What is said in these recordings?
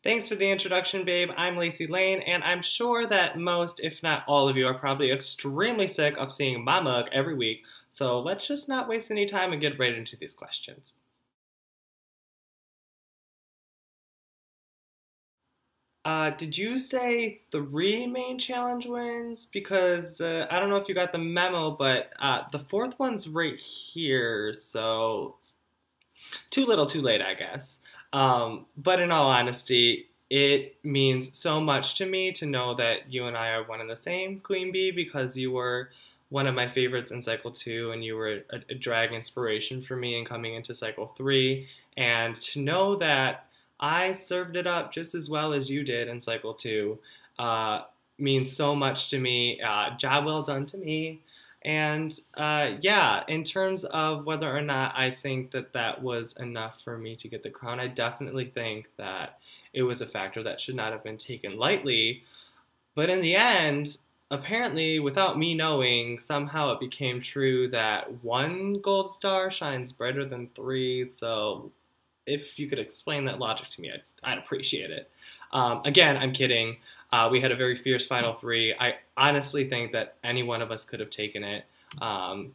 Thanks for the introduction, babe. I'm Lacy Lane, and I'm sure that most, if not all of you, are probably extremely sick of seeing my mug every week, so let's just not waste any time and get right into these questions. Did you say 3 main challenge wins? Because I don't know if you got the memo, but the fourth one's right here, so too little, too late, I guess. But in all honesty, it means so much to me to know that you and I are one and the same, Queen Bee, because you were one of my favorites in Cycle 2, and you were a drag inspiration for me in coming into Cycle 3. And to know that I served it up just as well as you did in Cycle 2 means so much to me. Job well done to me. And yeah, in terms of whether or not I think that that was enough for me to get the crown, I definitely think that it was a factor that should not have been taken lightly. But in the end, apparently, without me knowing, somehow it became true that one gold star shines brighter than three. So if you could explain that logic to me, I'd appreciate it. Again, I'm kidding. We had a very fierce final three. I honestly think that any one of us could have taken it.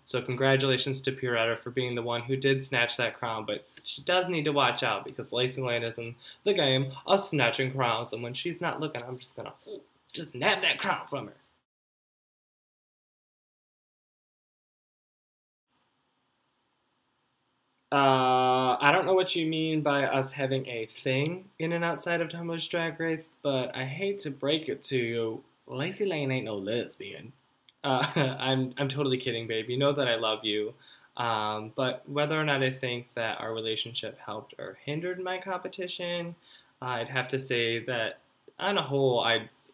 So congratulations to Pierretta for being the one who did snatch that crown, but she does need to watch out because Lacy Lane is in the game of snatching crowns, and when she's not looking, I'm just gonna just nab that crown from her. I don't know what you mean by us having a thing in and outside of Tumblr's Drag Race, but I hate to break it to you, Lacy Lane ain't no lesbian. I'm totally kidding, babe. You know that I love you. But whether or not I think that our relationship helped or hindered my competition, I'd have to say that on a whole,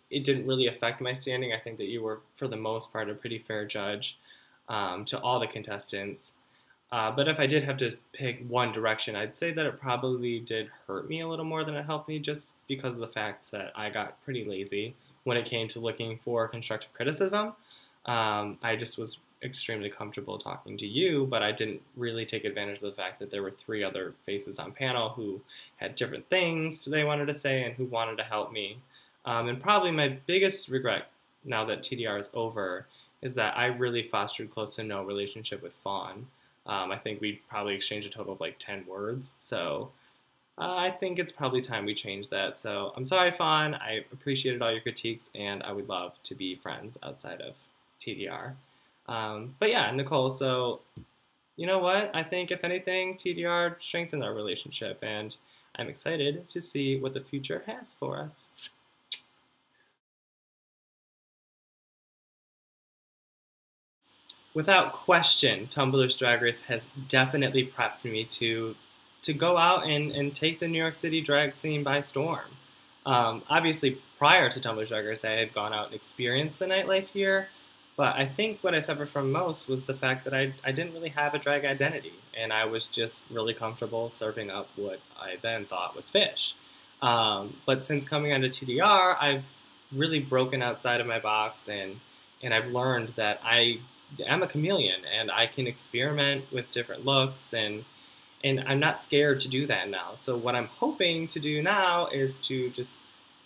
it didn't really affect my standing. I think that you were, for the most part, a pretty fair judge to all the contestants. But if I did have to pick one direction, I'd say that it probably did hurt me a little more than it helped me, just because of the fact that I got pretty lazy when it came to looking for constructive criticism. I just was extremely comfortable talking to you, but I didn't really take advantage of the fact that there were 3 other faces on panel who had different things they wanted to say and who wanted to help me. And probably my biggest regret now that TDR is over is that I really fostered close to no relationship with Fawn. I think we probably exchanged a total of like 10 words, so I think it's probably time we change that. So I'm sorry, Fawn. I appreciated all your critiques, and I would love to be friends outside of TDR. But yeah, Nicole, so you know what? I think if anything, TDR strengthened our relationship, and I'm excited to see what the future has for us. Without question, Tumblr's Drag Race has definitely prepped me to go out and take the New York City drag scene by storm. Obviously, prior to Tumblr's Drag Race, I had gone out and experienced the nightlife here, but I think what I suffered from most was the fact that I didn't really have a drag identity, and I was just really comfortable serving up what I then thought was fish. But since coming onto TDR, I've really broken outside of my box, and I've learned that I'm a chameleon, and I can experiment with different looks, and I'm not scared to do that now. So what I'm hoping to do now is to just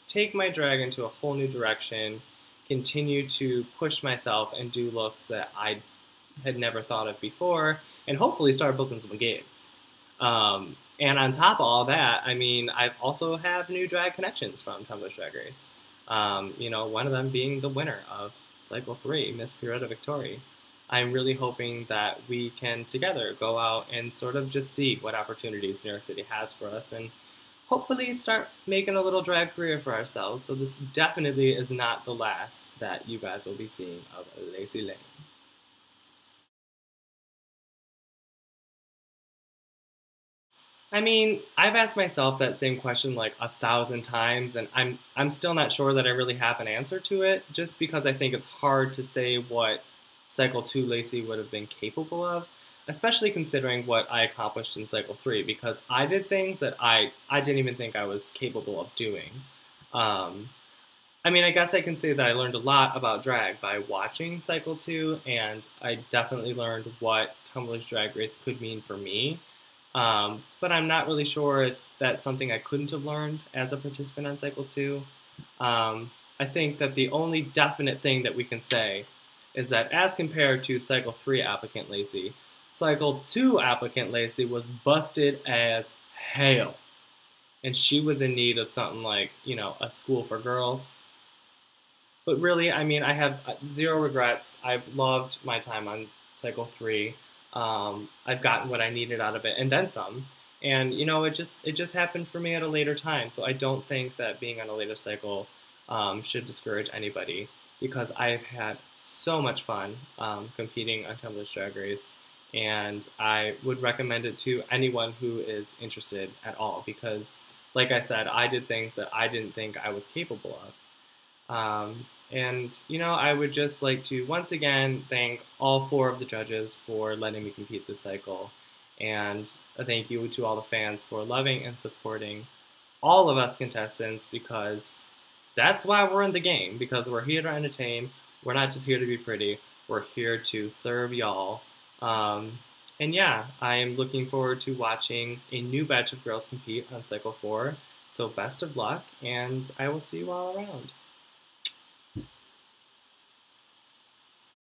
take my drag into a whole new direction, continue to push myself and do looks that I had never thought of before, and hopefully start booking some gigs. And on top of all that, I mean, I also have new drag connections from Tumblr's Drag Race. You know, one of them being the winner of Cycle 3, Miss Pierretta Victoria. I'm really hoping that we can together go out and sort of just see what opportunities New York City has for us, and hopefully start making a little drag career for ourselves. So this definitely is not the last that you guys will be seeing of Lacy Lane. I mean, I've asked myself that same question like 1,000 times, and I'm still not sure that I really have an answer to it, just because I think it's hard to say what Cycle 2 Lacy would have been capable of, especially considering what I accomplished in Cycle 3, because I did things that I didn't even think I was capable of doing. Um, I mean, I guess I can say that I learned a lot about drag by watching Cycle 2, and I definitely learned what Tumblr's Drag Race could mean for me. But I'm not really sure if that's something I couldn't have learned as a participant on Cycle 2. I think that the only definite thing that we can say is that as compared to Cycle 3 applicant Lacy, Cycle 2 applicant Lacy was busted as hell. And she was in need of something like, a school for girls. But really, I mean, I have zero regrets. I've loved my time on Cycle 3. I've gotten what I needed out of it, and then some. And it just happened for me at a later time. So I don't think that being on a later cycle should discourage anybody, because I've had so much fun competing on Tumblr's Drag Race, and I would recommend it to anyone who is interested at all. Because, like I said, I did things that I didn't think I was capable of. I would just like to once again thank all 4 of the judges for letting me compete this cycle. And a thank you to all the fans for loving and supporting all of us contestants, because that's why we're in the game, because we're here to entertain. We're not just here to be pretty. We're here to serve y'all. And yeah, I am looking forward to watching a new batch of girls compete on Cycle 4. So best of luck, and I will see you all around.